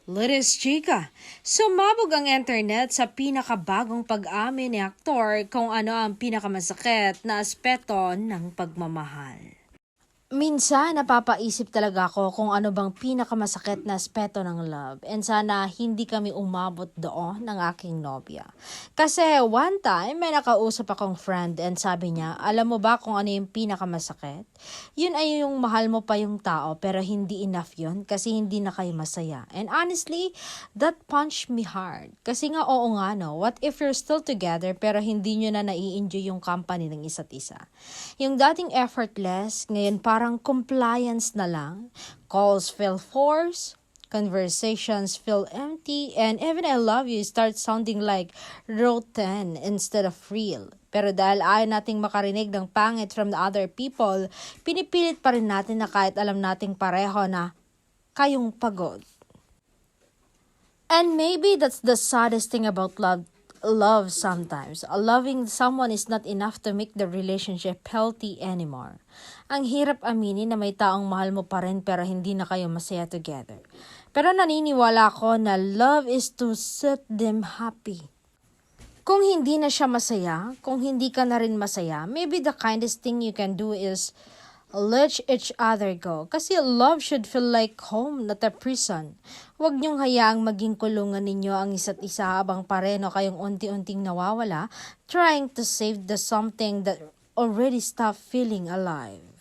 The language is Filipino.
Litis Chica, sumabog ang internet sa pinakabagong pag-amin ni aktor kung ano ang pinakamasakit na aspeto ng pagmamahal. Minsan, napapaisip talaga ako kung ano bang pinakamasakit na aspeto ng love and sana hindi kami umabot doon ng aking nobya. Kasi one time, may nakausap akong friend and sabi niya, alam mo ba kung ano yung pinakamasakit? Yun ay yung mahal mo pa yung tao pero hindi enough yun kasi hindi na kayo masaya. And honestly, that punched me hard. Kasi nga oo nga no, what if you're still together pero hindi nyo na nai-enjoy yung company ng isa't isa? Yung dating effortless, ngayon parang compliance na lang. Calls feel forced, conversations feel empty, and even I love you starts sounding like rote instead of real. Pero dahil ayaw nating makarinig ng pangit from the other people, pinipilit pa rin natin na kahit alam nating pareho na kayong pagod. And maybe that's the saddest thing about love sometimes. Loving someone is not enough to make the relationship healthy anymore. Ang hirap aminin na may taong mahal mo pa rin pero hindi na kayo masaya together. Pero naniniwala ako na love is to set them happy. Kung hindi na siya masaya, kung hindi ka na rin masaya, maybe the kindest thing you can do is let each other go. Kasi love should feel like home, not a prison. Huwag niyong hayaang maging kulungan ninyo ang isa't isa habang pareho kayong unti-unting nawawala, trying to save the something that already stopped feeling alive.